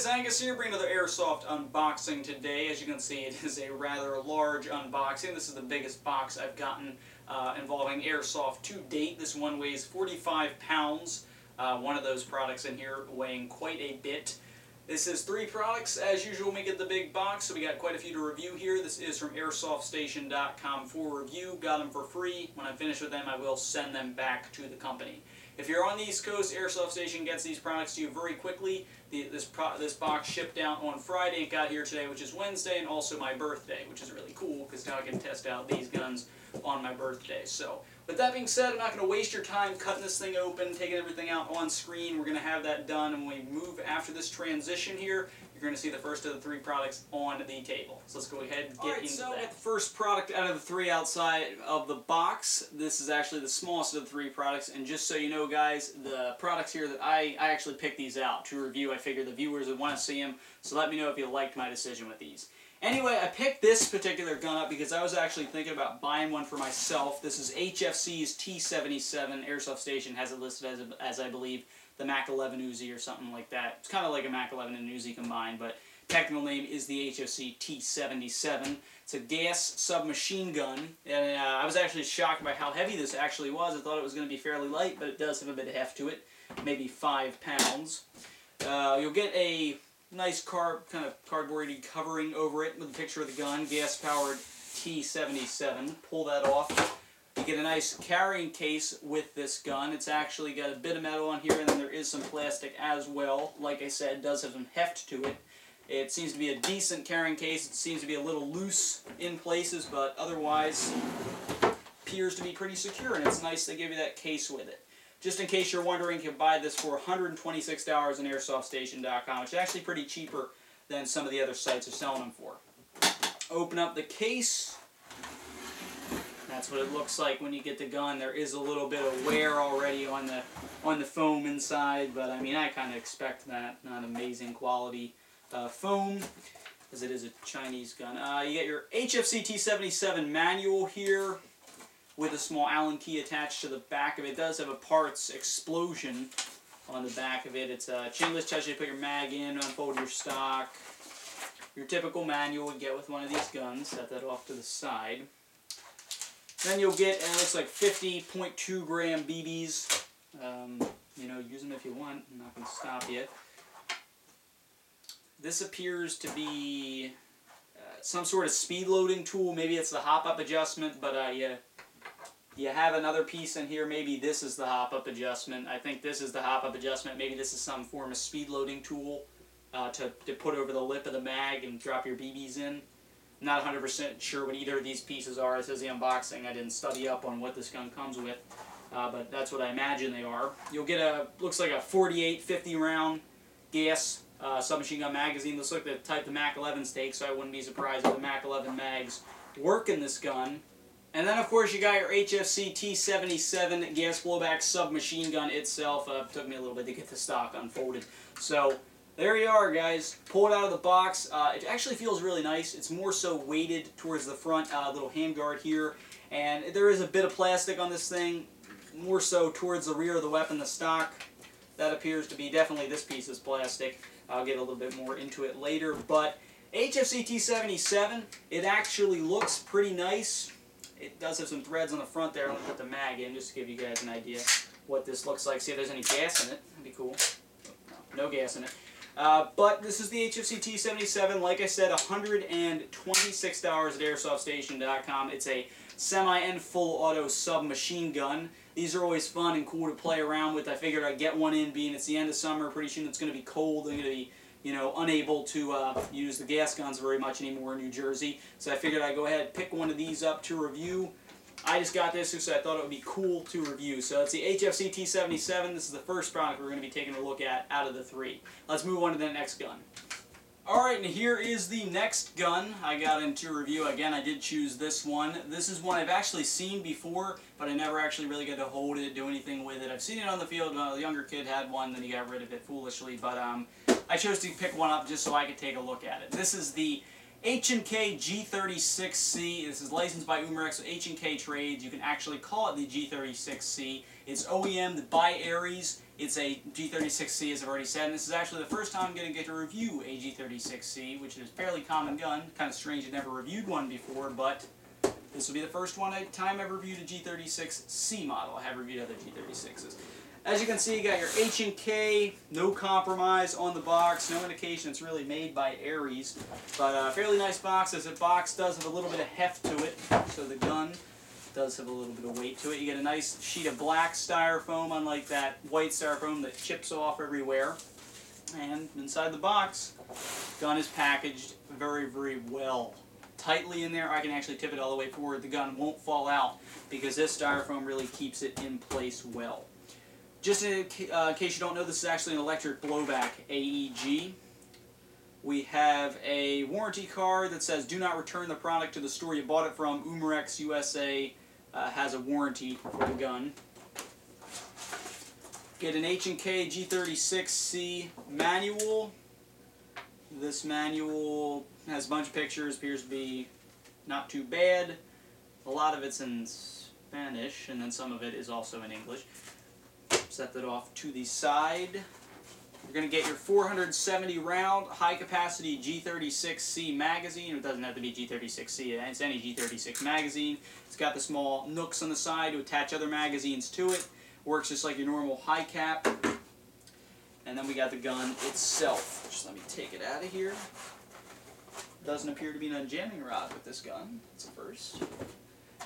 guys, Angus here, bringing another Airsoft unboxing today. As you can see, it is a rather large unboxing. This is the biggest box I've gotten involving Airsoft to date. This one weighs 45 pounds. One of those products in here weighing quite a bit. This is 3 products. As usual, we get the big box, so we got quite a few to review here. This is from AirsoftStation.com for review. Got them for free. When I'm finished with them, I will send them back to the company. If you're on the East Coast, Airsoft Station gets these products to you very quickly. This box shipped out on Friday and got here today, which is Wednesday, and also my birthday, which is really cool because now I can test out these guns on my birthday. So, with that being said, I'm not going to waste your time cutting this thing open, taking everything out on screen. We're going to have that done, and when we move after this transition here, you're going to see the first of the 3 products on the table. So let's go ahead and get into that. Alright, so with the first product out of the 3 outside of the box, this is actually the smallest of the 3 products, and just so you know, guys, the products here that I actually picked these out to review. I figured the viewers would want to see them, so let me know if you liked my decision with these. Anyway, I picked this particular gun up because I was actually thinking about buying one for myself. This is HFC's T77. Airsoft Station has it listed as I believe, the Mac 11 Uzi or something like that. It's kind of like a Mac 11 and Uzi combined, but technical name is the HFC T77. It's a gas submachine gun, and I was actually shocked by how heavy this actually was. I thought it was going to be fairly light, but it does have a bit of heft to it, maybe 5 pounds. You'll get a nice kind of cardboardy covering over it with a picture of the gun, gas-powered T77. Pull that off. You get a nice carrying case with this gun. It's actually got a bit of metal on here, and then there is some plastic as well. Like I said, it does have some heft to it. It seems to be a decent carrying case. It seems to be a little loose in places, but otherwise appears to be pretty secure, and it's nice they give you that case with it. Just in case you're wondering, you can buy this for $126 on AirsoftStation.com, which is actually pretty cheaper than some of the other sites are selling them for. Open up the case. That's what it looks like when you get the gun. There is a little bit of wear already on the foam inside, but I mean, I kind of expect that. Not amazing quality foam, as it is a Chinese gun. You get your HFC T77 manual here, with a small Allen key attached to the back of it. It does have a parts explosion on the back of it. It's a chainless touch. You put your mag in, unfold your stock. Your typical manual would get with one of these guns. Set that off to the side. Then you'll get, it looks like 50.2 gram BBs. You know, use them if you want. I'm not going to stop you. This appears to be some sort of speed loading tool. Maybe it's the hop-up adjustment, but you have another piece in here. Maybe this is the hop-up adjustment. I think this is the hop-up adjustment. Maybe this is some form of speed loading tool to put over the lip of the mag and drop your BBs in. I'm not 100% sure what either of these pieces are. It says the unboxing. I didn't study up on what this gun comes with, but that's what I imagine they are. You'll get looks like a 48, 50 round gas submachine gun magazine. Looks like the type the Mac 11s take, so I wouldn't be surprised if the Mac 11 mags work in this gun. And then, of course, you got your HFC T77 gas blowback submachine gun itself. It took me a little bit to get the stock unfolded. So, there you are, guys. Pull it out of the box. It actually feels really nice. It's more so weighted towards the front, little handguard here. And there is a bit of plastic on this thing, more so towards the rear of the weapon, the stock. That appears to be definitely this piece is plastic. I'll get a little bit more into it later. But HFC T77, it actually looks pretty nice. It does have some threads on the front there. I'm going to put the mag in just to give you guys an idea what this looks like. See if there's any gas in it. That'd be cool. No gas in it. But this is the HFC T77. Like I said, $126 at AirsoftStation.com. It's a semi and full auto submachine gun. These are always fun and cool to play around with. I figured I'd get one in, being it's the end of summer. Pretty soon it's going to be cold. I'm going to be, you know, unable to use the gas guns very much anymore in New Jersey. So I figured I'd go ahead and pick one of these up to review. I just got this because I thought it would be cool to review. So it's the HFC T77. This is the first product we're going to be taking a look at out of the 3. Let's move on to the next gun. Alright, and here is the next gun I got into review. Again, I did choose this one. This is one I've actually seen before, but I never actually really got to hold it, do anything with it. I've seen it on the field. A younger kid had one, then he got rid of it foolishly. But I chose to pick one up just so I could take a look at it. This is the H&K G36C. This is licensed by Umarex, so H&K Trades. You can actually call it the G36C. It's OEM by Aries. It's a G36C, as I've already said, and this is actually the first time I'm going to get to review a G36C, which is a fairly common gun. Kind of strange I've never reviewed one before, but this will be the first time I've reviewed a G36C model. I have reviewed other G36s. As you can see, you got your H&K, no compromise on the box, no indication it's really made by Aries, but fairly nice box. As a box does have a little bit of heft to it, so the gun does have a little bit of weight to it. You get a nice sheet of black styrofoam, unlike that white styrofoam that chips off everywhere. And inside the box, gun is packaged very, very well. Tightly in there. I can actually tip it all the way forward. The gun won't fall out because this styrofoam really keeps it in place well. Just in case you don't know, this is actually an electric blowback AEG. We have a warranty card that says, "Do not return the product to the store you bought it from. Umarex USA has a warranty for the gun." Get an H&K G36C manual. This manual has a bunch of pictures, appears to be not too bad. A lot of it's in Spanish, and then some of it is also in English. Set that off to the side. You're going to get your 470 round high capacity G36C magazine. It doesn't have to be G36C, it's any G36 magazine. It's got the small nooks on the side to attach other magazines to it. Works just like your normal high cap. And then we got the gun itself. Just let me take it out of here. Doesn't appear to be an unjamming rod with this gun. That's a first.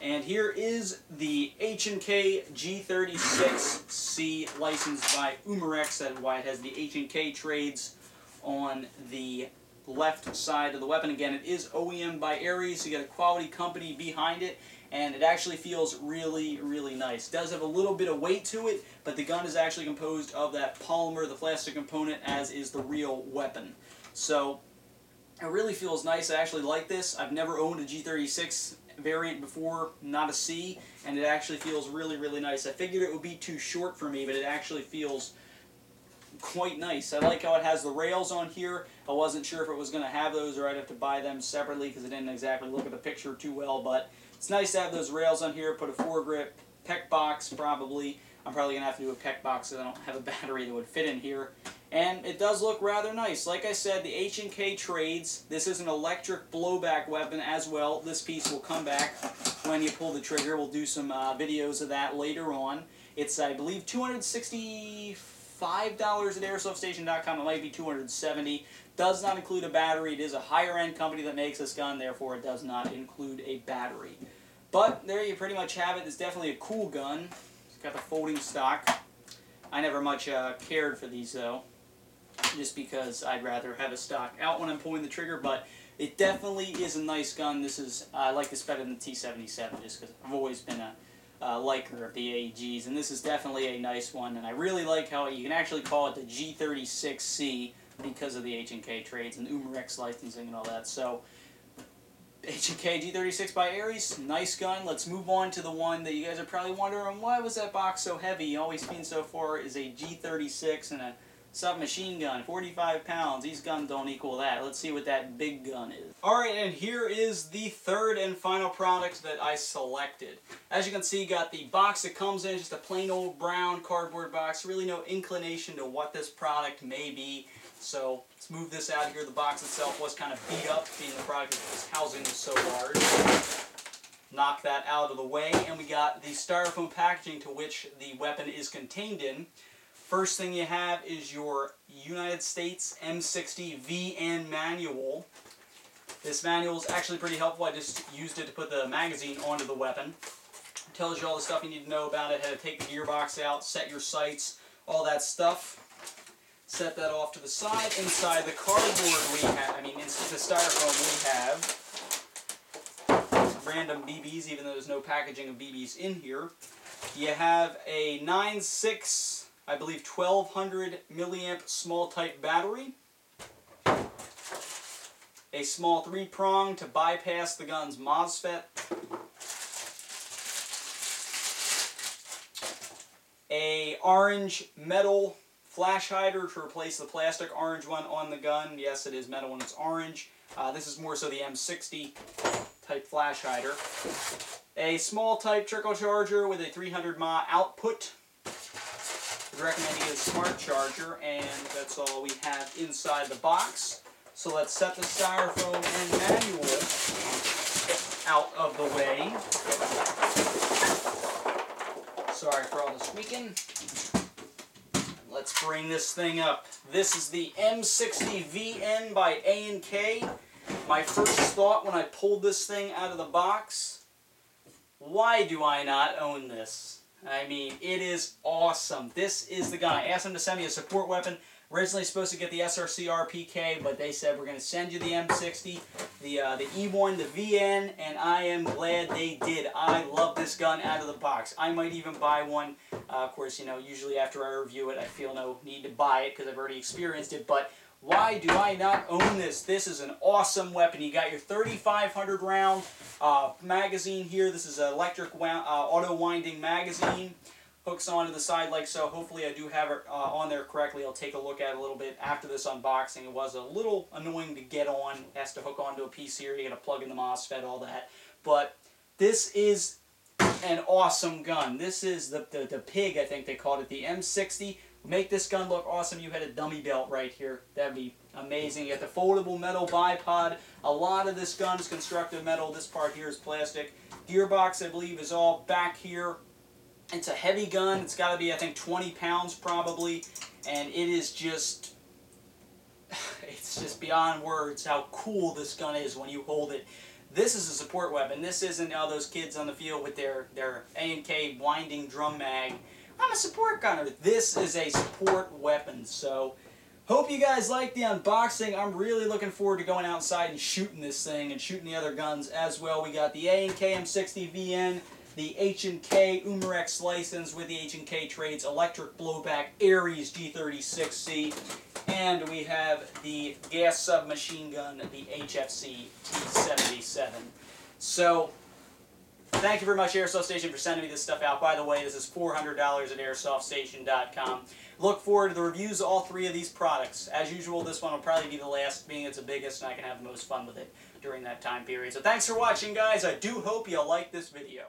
And here is the H&K G36C licensed by Umarex. That's why it has the H&K trades on the left side of the weapon. Again, it is OEM by Aries, so you got a quality company behind it, and it actually feels really, really nice. It does have a little bit of weight to it, but the gun is actually composed of that polymer, the plastic component, as is the real weapon. So it really feels nice. I actually like this. I've never owned a G36 variant before, not a C, and it actually feels really, really nice. I figured it would be too short for me, but it actually feels quite nice. I like how it has the rails on here. I wasn't sure if it was going to have those or I'd have to buy them separately because I didn't exactly look at the picture too well, but it's nice to have those rails on here. Put a foregrip PEC box probably. I'm probably going to have to do a PEC box because I don't have a battery that would fit in here. And it does look rather nice. Like I said, the H&K trades. This is an electric blowback weapon as well. This piece will come back when you pull the trigger. We'll do some videos of that later on. It's, I believe, $265 at AirsoftStation.com. It might be $270. Does not include a battery. It is a higher end company that makes this gun, therefore it does not include a battery. But there you pretty much have it. It's definitely a cool gun. It's got the folding stock. I never much cared for these though, just because I'd rather have a stock out when I'm pulling the trigger, but it definitely is a nice gun. This is, I like this better than the T77 just because I've always been a liker of the AEGs, and this is definitely a nice one, and I really like how you can actually call it the G36C because of the H&K trades and Umarex licensing and all that. So H&K G36 by Aries, nice gun. Let's move on to the one that you guys are probably wondering, why was that box so heavy? All we've seen so far is a G36 and a submachine gun, 45 pounds. These guns don't equal that. Let's see what that big gun is. Alright, and here is the third and final product that I selected. As you can see, got the box it comes in, just a plain old brown cardboard box. Really no inclination to what this product may be. So let's move this out of here. The box itself was kind of beat up, being the product this housing was so large. Knock that out of the way, and we got the styrofoam packaging to which the weapon is contained in. First thing you have is your United States M60 VN manual. This manual is actually pretty helpful. I just used it to put the magazine onto the weapon. It tells you all the stuff you need to know about it, how to take the gearbox out, set your sights, all that stuff. Set that off to the side. Inside the cardboard we have, the styrofoam we have random BBs, even though there's no packaging of BBs in here. You have a 9.6, I believe 1200 milliamp small type battery. A small 3-prong to bypass the gun's MOSFET. A orange metal flash hider to replace the plastic orange one on the gun. Yes, it is metal and it's orange. This is more so the M60 type flash hider. A small type trickle charger with a 300 mAh output. I recommend you get a smart charger, and that's all we have inside the box. So let's set the styrofoam and manual out of the way. Sorry for all the squeaking. Let's bring this thing up. This is the M60VN by A&K. My first thought when I pulled this thing out of the box, why do I not own this? I mean, it is awesome. This is the gun. I asked them to send me a support weapon. Originally supposed to get the SRC RPK, but they said we're going to send you the M60, the E1, the VN, and I am glad they did. I love this gun out of the box. I might even buy one. Of course, you know, usually after I review it, I feel no need to buy it because I've already experienced it, but why do I not own this? This is an awesome weapon. You got your 3,500 round magazine here. This is an electric auto winding magazine. Hooks onto the side like so. Hopefully I do have it on there correctly. I'll take a look at it a little bit after this unboxing. It was a little annoying to get on. It has to hook onto a PC here. You got to plug in the MOSFET, all that. But this is an awesome gun. This is the pig, I think they called it, the M60. Make this gun look awesome. You had a dummy belt right here. That'd be amazing. You got the foldable metal bipod. A lot of this gun is constructive metal. This part here is plastic. Gearbox, I believe, is all back here. It's a heavy gun. It's got to be, I think, 20 pounds probably. And it is just, it's just beyond words how cool this gun is when you hold it. This is a support weapon. This isn't all those kids on the field with their A&K winding drum mag. I'm a support gunner. This is a support weapon. So, hope you guys like the unboxing. I'm really looking forward to going outside and shooting this thing and shooting the other guns as well. We got the A&K M60VN, the H&K Umarex license with the H&K trades, electric blowback Ares G36C, and we have the gas submachine gun, the HFC T77. So, thank you very much, Airsoft Station, for sending me this stuff out. By the way, this is $400 at AirsoftStation.com. Look forward to the reviews of all three of these products. As usual, this one will probably be the last, being it's the biggest, and I can have the most fun with it during that time period. So thanks for watching, guys. I do hope you like this video.